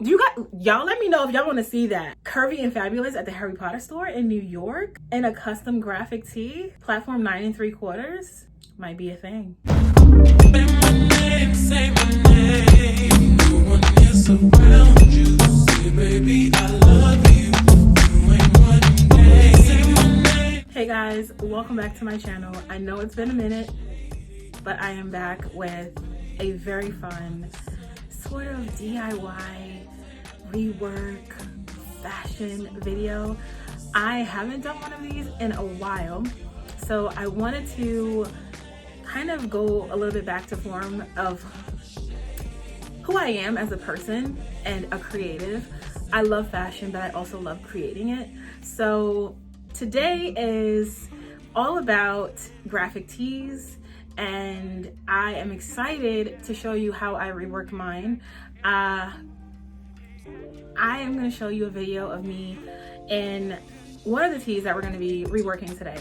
You got y'all let me know if y'all want to see that. Curvy and Fabulous at the Harry Potter store in New York in a custom graphic tee, platform 9 3/4 might be a thing. Say my name. No one is around you. Say, baby, I love you. You ain't running away. Say my name. Hey guys, welcome back to my channel. I know it's been a minute, but I am back with a very fun sort of DIY rework fashion video. I haven't done one of these in a while, so I wanted to kind of go a little bit back to form of who I am as a person and a creative. I love fashion, but I also love creating it. So today is all about graphic tees, and I am excited to show you how I rework mine. I am going to show you a video of me in one of the tees that we're going to be reworking today.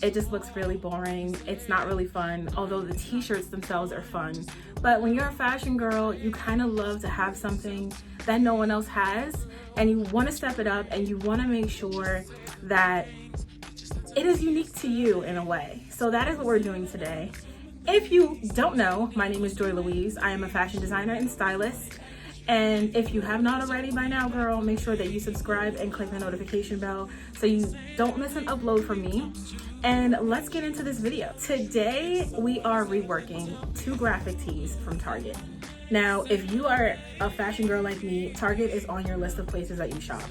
It just looks really boring. It's not really fun, although the t-shirts themselves are fun. But when you're a fashion girl, you kind of love to have something that no one else has, and you want to step it up, and you want to make sure that it is unique to you in a way. So that is what we're doing today. If you don't know, my name is Joy Louise. I am a fashion designer and stylist. And if you have not already by now, girl, make sure that you subscribe and click the notification bell so you don't miss an upload from me. And let's get into this video. Today, we are reworking 2 graphic tees from Target. Now, if you are a fashion girl like me, Target is on your list of places that you shop,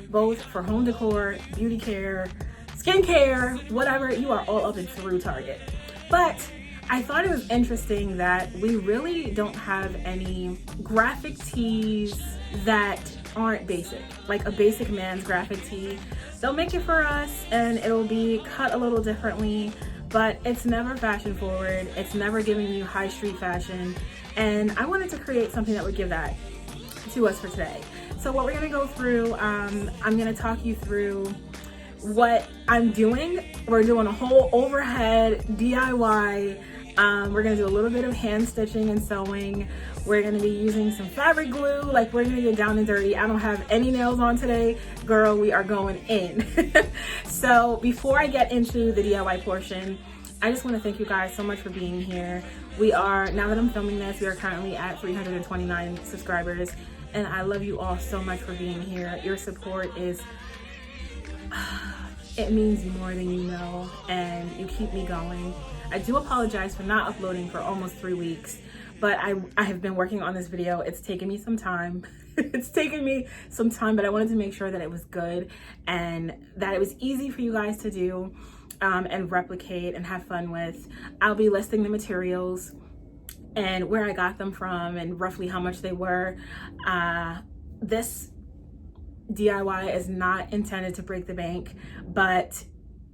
both for home decor, beauty care, skincare, whatever. You are all up and through Target. But I thought it was interesting that we really don't have any graphic tees that aren't basic, like a basic man's graphic tee. They'll make it for us and it'll be cut a little differently, but it's never fashion forward. It's never giving you high street fashion. And I wanted to create something that would give that to us for today. So what we're gonna go through, I'm gonna talk you through what I'm doing. We're doing a whole overhead DIY. We're gonna do a little bit of hand stitching and sewing. We're gonna be using some fabric glue. Like, we're gonna get down and dirty. I don't have any nails on today. Girl, we are going in. So before I get into the DIY portion, I just wanna thank you guys so much for being here. We are, now that I'm filming this, we are currently at 329 subscribers, and I love you all so much for being here. Your support is, it means more than you know, and you keep me going. I do apologize for not uploading for almost 3 weeks, but I have been working on this video. It's taken me some time. It's taken me some time, but I wanted to make sure that it was good and that it was easy for you guys to do and replicate and have fun with. I'll be listing the materials and where I got them from and roughly how much they were. This DIY is not intended to break the bank, but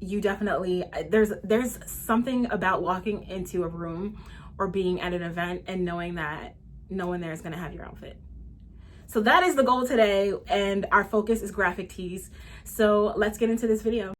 you definitely, there's something about walking into a room or being at an event and knowing that no one there is going to have your outfit. So that is the goal today, and our focus is graphic tees. So let's get into this video.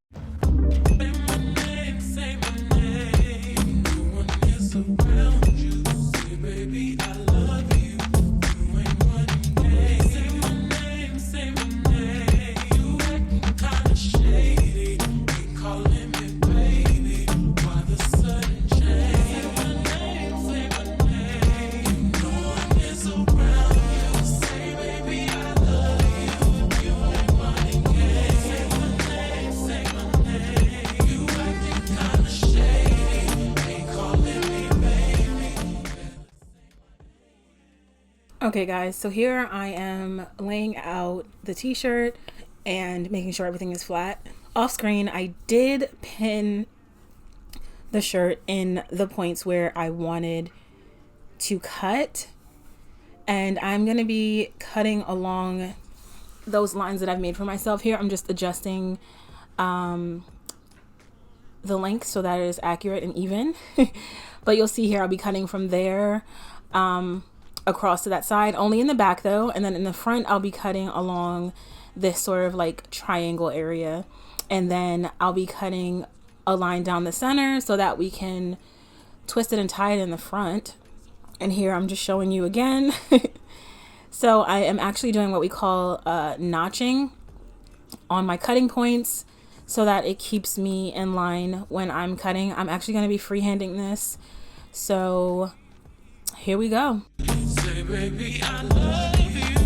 Okay guys, so here I am laying out the t-shirt and making sure everything is flat. Off screen, I did pin the shirt in the points where I wanted to cut, and I'm gonna be cutting along those lines that I've made for myself here. I'm just adjusting the length so that it is accurate and even. But you'll see here I'll be cutting from there across to that side, only in the back though, and then in the front I'll be cutting along this sort of like triangle area, and then I'll be cutting a line down the center so that we can twist it and tie it in the front. And here I'm just showing you again So I am actually doing what we call notching on my cutting points so that it keeps me in line when I'm cutting. I'm actually going to be freehanding this. So here we go. Say, baby, I love you.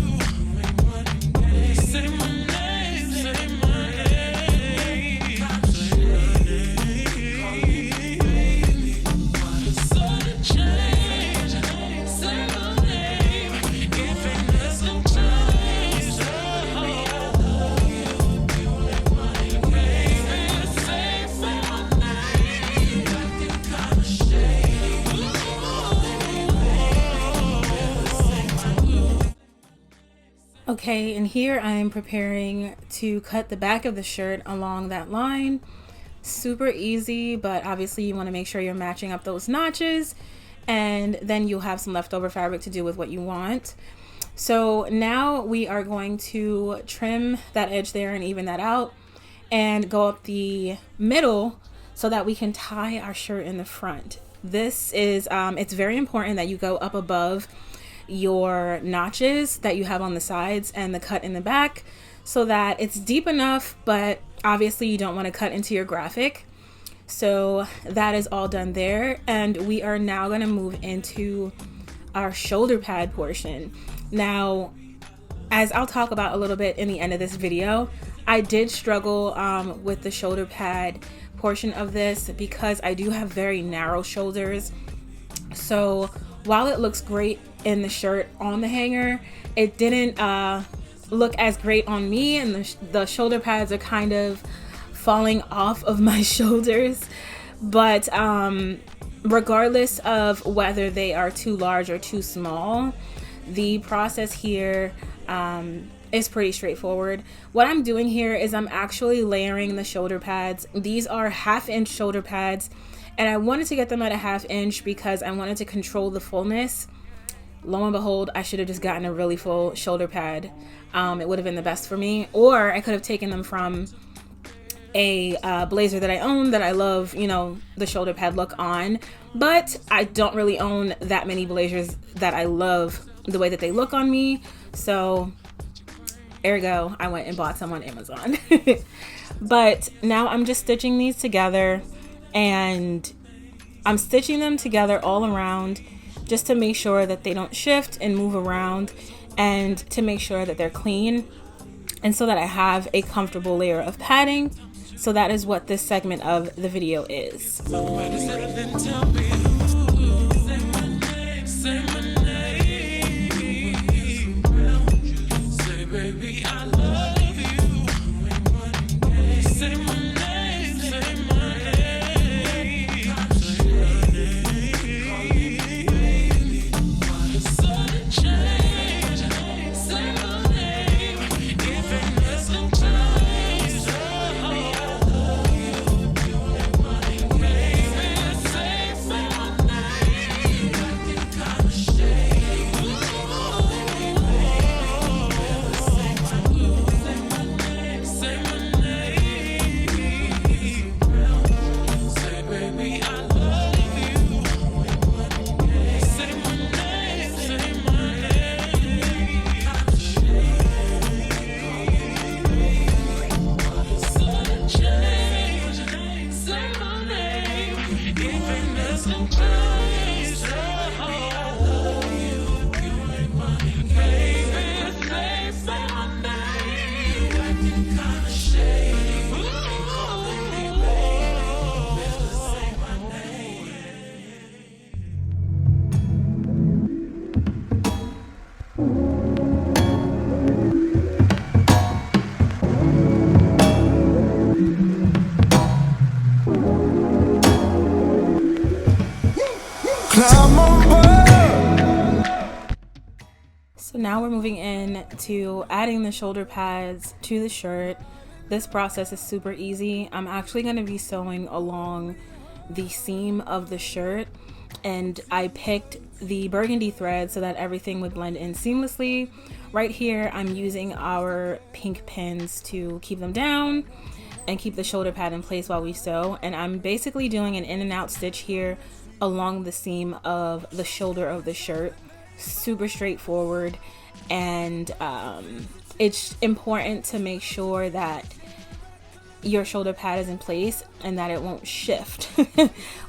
Say my name, say my name. Sudden change, say my name. If it doesn't change, I love you. Baby, say my name. Acting kinda shady. Okay, and here I am preparing to cut the back of the shirt along that line. Super easy, but obviously you want to make sure you're matching up those notches, and then you'll have some leftover fabric to do with what you want. So now we are going to trim that edge there and even that out and go up the middle so that we can tie our shirt in the front. This is, it's very important that you go up above your notches that you have on the sides and the cut in the back so that it's deep enough, but obviously you don't want to cut into your graphic. So that is all done there, and we are now going to move into our shoulder pad portion. Now, as I'll talk about a little bit in the end of this video, I did struggle with the shoulder pad portion of this because I do have very narrow shoulders. So while it looks great in the shirt on the hanger, it didn't look as great on me, and the shoulder pads are kind of falling off of my shoulders. But regardless of whether they are too large or too small, the process here is pretty straightforward. What I'm doing here is I'm actually layering the shoulder pads. These are 1/2 inch shoulder pads, and I wanted to get them at a 1/2 inch because I wanted to control the fullness. Lo and behold, I should have just gotten a really full shoulder pad. It would have been the best for me. Or I could have taken them from a blazer that I own that I love, you know, the shoulder pad look on. But I don't really own that many blazers that I love the way that they look on me. So ergo, I went and bought some on Amazon. But now I'm just stitching these together, and I'm stitching them together all around just to make sure that they don't shift and move around, and to make sure that they're clean, and so that I have a comfortable layer of padding. So that is what this segment of the video is. So now we're moving in to adding the shoulder pads to the shirt. This process is super easy. I'm actually going to be sewing along the seam of the shirt, and I picked the burgundy thread so that everything would blend in seamlessly. Right here I'm using our pink pins to keep them down and keep the shoulder pad in place while we sew, and I'm basically doing an in and out stitch here along the seam of the shoulder of the shirt. Super straightforward, and it's important to make sure that your shoulder pad is in place and that it won't shift,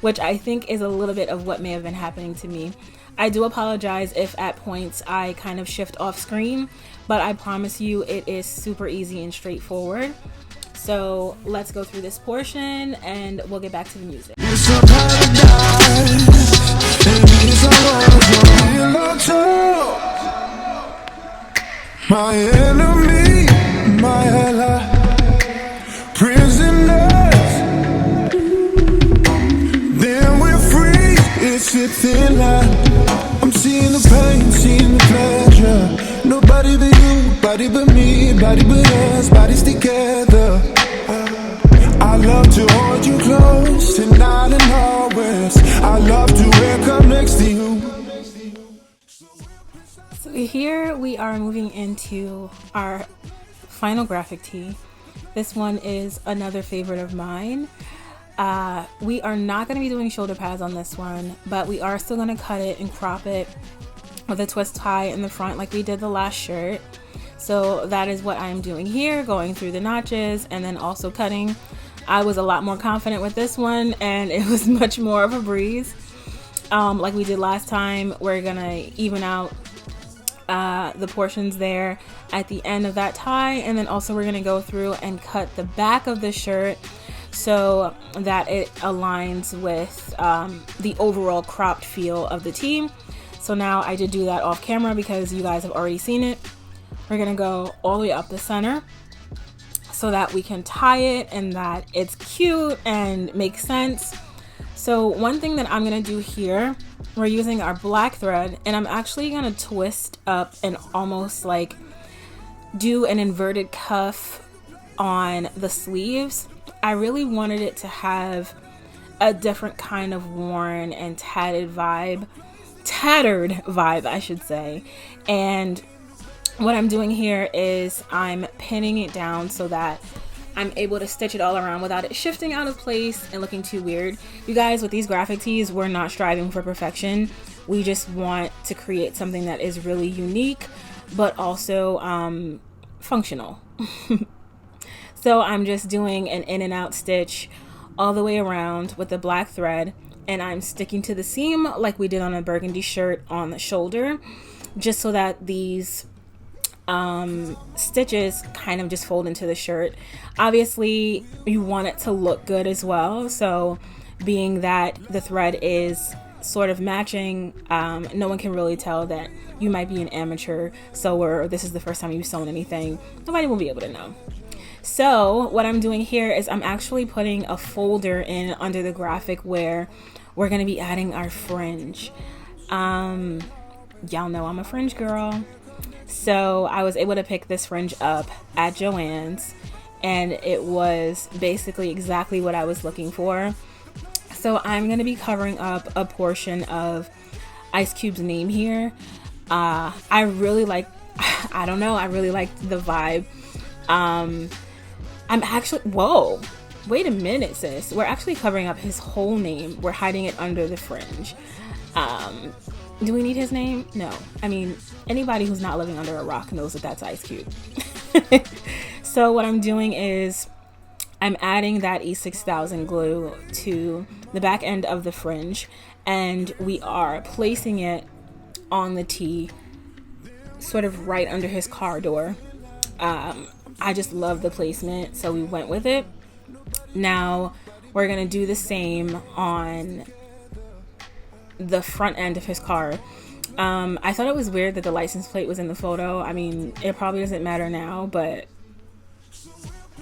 which I think is a little bit of what may have been happening to me. I do apologize if at points I kind of shift off screen, but I promise you it is super easy and straightforward. So let's go through this portion and we'll get back to the music. It's a paradise, and it's a world. My enemy, my ally, prisoners. Then we're free, it's a thin line. I'm seeing the pain, seeing the pleasure. Nobody but you, body but me, body but us, bodies together. I love to hold you close, tonight and always. I love to wake up next to you. So here we are moving into our final graphic tee. This one is another favorite of mine. We are not going to be doing shoulder pads on this one, but we are still going to cut it and crop it with a twist tie in the front like we did the last shirt. So that is what I'm doing here, going through the notches and then also cutting. I was a lot more confident with this one and it was much more of a breeze. Like we did last time, we're going to even out the portions there at the end of that tie, and then also we're going to go through and cut the back of the shirt so that it aligns with the overall cropped feel of the tee. So now I did do that off camera because you guys have already seen it. We're going to go all the way up the center so that we can tie it and that it's cute and makes sense. So one thing that I'm going to do here, we're using our black thread, and I'm actually going to twist up and almost like do an inverted cuff on the sleeves. I really wanted it to have a different kind of worn and tattered vibe, I should say. And what I'm doing here is I'm pinning it down so that I'm able to stitch it all around without it shifting out of place and looking too weird. You guys, with these graphic tees, we're not striving for perfection. We just want to create something that is really unique, but also functional. So I'm just doing an in and out stitch all the way around with the black thread, and I'm sticking to the seam like we did on a burgundy shirt on the shoulder, just so that these stitches kind of just fold into the shirt. Obviously you want it to look good as well, so being that the thread is sort of matching, no one can really tell that you might be an amateur sewer or this is the first time you've sewn anything. Nobody will be able to know. So what I'm doing here is I'm actually putting a folder in under the graphic where we're going to be adding our fringe. Y'all know I'm a fringe girl. So I was able to pick this fringe up at Joann's, and it was basically exactly what I was looking for. So I'm going to be covering up a portion of Ice Cube's name here. I really like the vibe. I'm actually, whoa, wait a minute, sis. We're actually covering up his whole name. We're hiding it under the fringe. Do we need his name? No. I mean, anybody who's not living under a rock knows that that's Ice Cube. So what I'm doing is I'm adding that E6000 glue to the back end of the fringe, and we are placing it on the tee, sort of right under his car door. I just love the placement, so we went with it. Now we're gonna do the same on the front end of his car. I thought it was weird that the license plate was in the photo. I mean, it probably doesn't matter now, but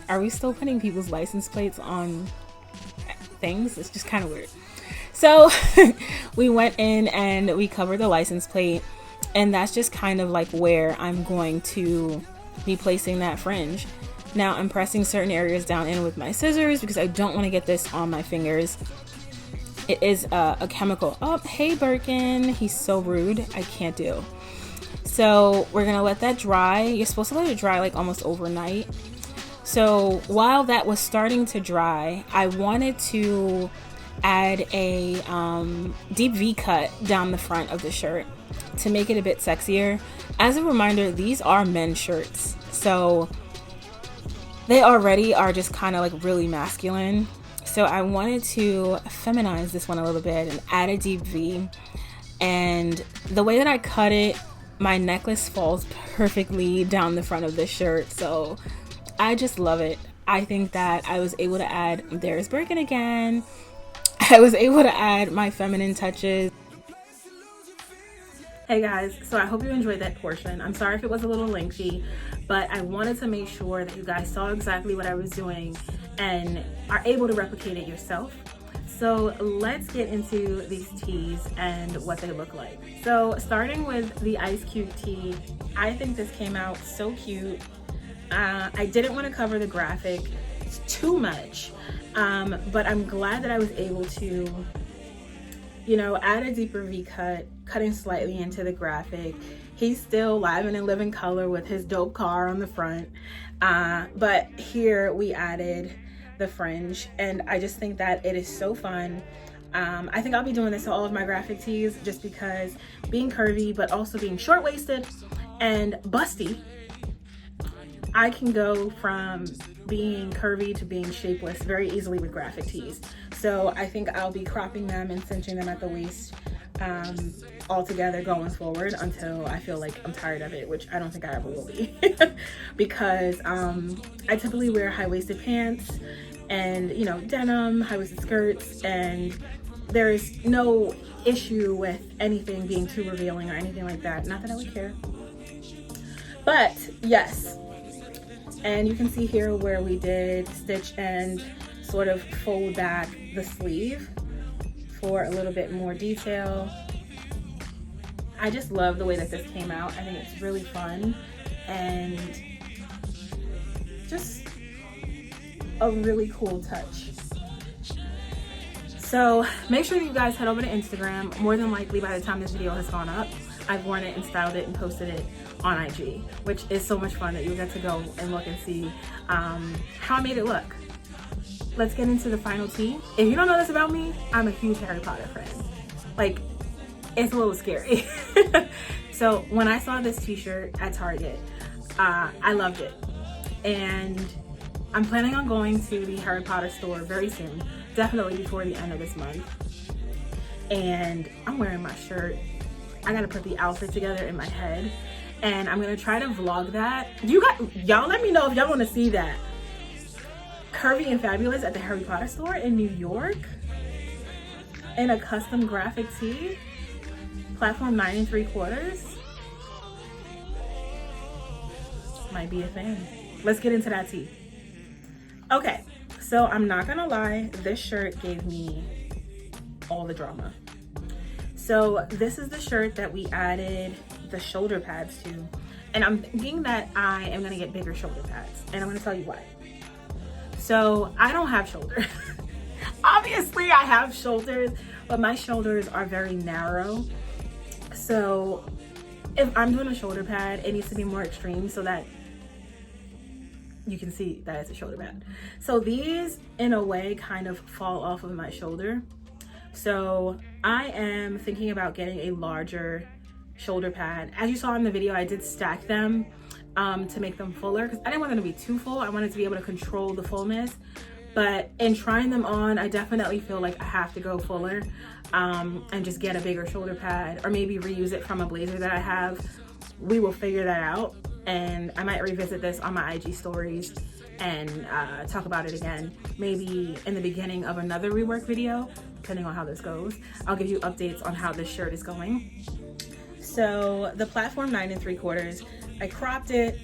are we still putting people's license plates on things? It's just kind of weird. So we went in and we covered the license plate, and that's just kind of like where I'm going to be placing that fringe. Now I'm pressing certain areas down in with my scissors because I don't want to get this on my fingers. It is a chemical. Oh, hey Birkin, he's so rude. I can't do. So we're gonna let that dry. You're supposed to let it dry like almost overnight. So while that was starting to dry, I wanted to add a deep V cut down the front of the shirt to make it a bit sexier. As a reminder, these are men's shirts, so they already are just kind of like really masculine. So I wanted to feminize this one a little bit and add a deep V. And the way that I cut it, my necklace falls perfectly down the front of this shirt. So I just love it. I think that I was able to add, there's Birkin again. I was able to add my feminine touches. Hey guys, so I hope you enjoyed that portion. I'm sorry if it was a little lengthy, but I wanted to make sure that you guys saw exactly what I was doing and are able to replicate it yourself. So let's get into these tees and what they look like. So starting with the Ice Cube tee, I think this came out so cute. I didn't want to cover the graphic too much, but I'm glad that I was able to, you know, add a deeper V cut, cutting slightly into the graphic. He's still live and in living color with his dope car on the front. But here we added the fringe, and I just think that it is so fun. I think I'll be doing this to all of my graphic tees just because being curvy, but also being short-waisted and busty, I can go from being curvy to being shapeless very easily with graphic tees. So I think I'll be cropping them and cinching them at the waist all together going forward until I feel like I'm tired of it, which I don't think I ever will be. Because I typically wear high-waisted pants and, you know, denim, high-waisted skirts, and there is no issue with anything being too revealing or anything like that. Not that I would care. But yes. And you can see here where we did stitch and sort of fold back the sleeve for a little bit more detail. I just love the way that this came out. I think it's really fun and just a really cool touch. So make sure you guys head over to Instagram. More than likely by the time this video has gone up, I've worn it and styled it and posted it on IG, which is so much fun that you get to go and look and see how I made it look. Let's get into the final tee. If you don't know this about me, I'm a huge Harry Potter fan. Like, it's a little scary. So when I saw this t-shirt at Target, I loved it. And I'm planning on going to the Harry Potter store very soon, definitely before the end of this month. And I'm wearing my shirt. I gotta put the outfit together in my head, and I'm gonna try to vlog that. Y'all let me know if y'all wanna see that. Curvy and fabulous at the Harry Potter store in New York in a custom graphic tee, platform 9 3/4. Might be a thing. Let's get into that tee. Okay, so I'm not gonna lie, this shirt gave me all the drama. So this is the shirt that we added the shoulder pads to, and I'm thinking that I am gonna get bigger shoulder pads, and I'm gonna tell you why. So I don't have shoulders. Obviously I have shoulders, but my shoulders are very narrow. So if I'm doing a shoulder pad, it needs to be more extreme so that you can see that it's a shoulder pad. So these in a way kind of fall off of my shoulder. So I am thinking about getting a larger shoulder pad. As you saw in the video, I did stack them to make them fuller because I didn't want them to be too full. I wanted to be able to control the fullness. But in trying them on, I definitely feel like I have to go fuller and just get a bigger shoulder pad, or maybe reuse it from a blazer that I have. We will figure that out, and I might revisit this on my IG stories and talk about it again, maybe in the beginning of another rework video, depending on how this goes. I'll give you updates on how this shirt is going. So the platform 9 3/4, I cropped it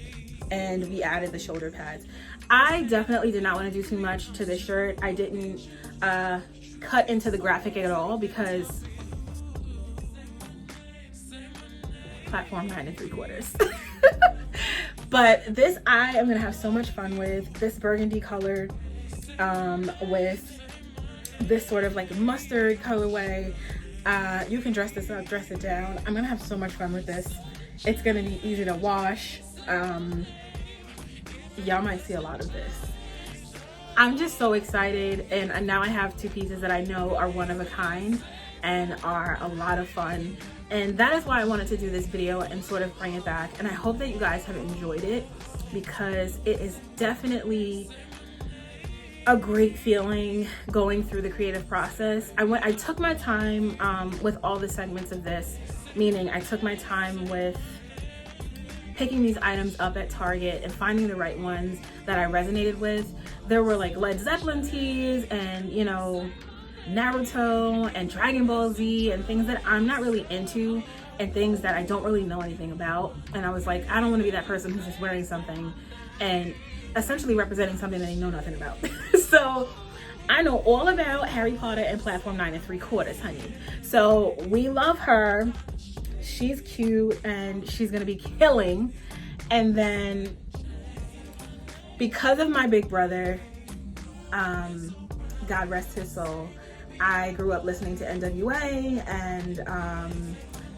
and we added the shoulder pads. I definitely did not want to do too much to this shirt. I didn't cut into the graphic at all because platform 9 3/4. But this I am gonna have so much fun with. This burgundy color with this sort of like mustard colorway. You can dress this up, dress it down. I'm gonna have so much fun with this. It's gonna be easy to wash. Y'all might see a lot of this. I'm just so excited, and now I have two pieces that I know are one of a kind and are a lot of fun. And that is why I wanted to do this video and sort of bring it back. And I hope that you guys have enjoyed it, because it is definitely a great feeling going through the creative process. I took my time with all the segments of this, meaning I took my time with picking these items up at Target and finding the right ones that I resonated with. There were like Led Zeppelin tees and, you know, Naruto and Dragon Ball Z and things that I'm not really into and things that I don't really know anything about. And I was like, I don't want to be that person who's just wearing something and essentially representing something that they know nothing about. So I know all about Harry Potter and Platform 9 3/4, honey. So we love her. She's cute and she's gonna be killing. And then because of my big brother, God rest his soul, I grew up listening to NWA and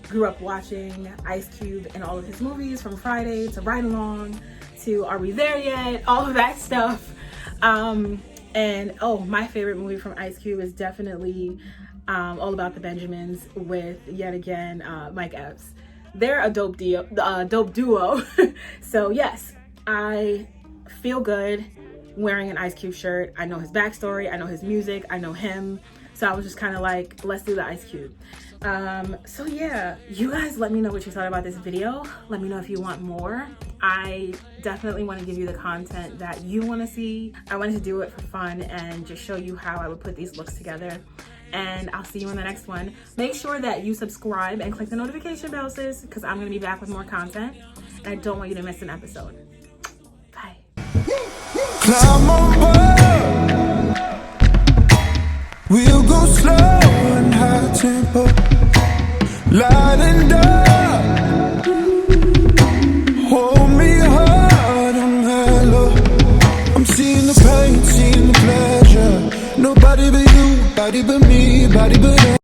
grew up watching Ice Cube and all of his movies, from Friday to Ride Along to Are We There Yet? All of that stuff. And oh, my favorite movie from Ice Cube is definitely All About the Benjamins, with yet again Mike Epps. They're a dope duo. So yes, I feel good wearing an Ice Cube shirt. I know his backstory, I know his music, I know him. So I was just kind of like, let's do the Ice Cube. So yeah, you guys let me know what you thought about this video. Let me know if you want more. I definitely want to give you the content that you want to see. I wanted to do it for fun and just show you how I would put these looks together. And I'll see you in the next one. Make sure that you subscribe and click the notification bell, sis, because I'm going to be back with more content. And I don't want you to miss an episode. Bye. Climb on board. We'll go slow and high tempo, light and dark. Hold me hard and mellow. I'm seeing the pain, seeing the pleasure. Nobody but you, body but me, body but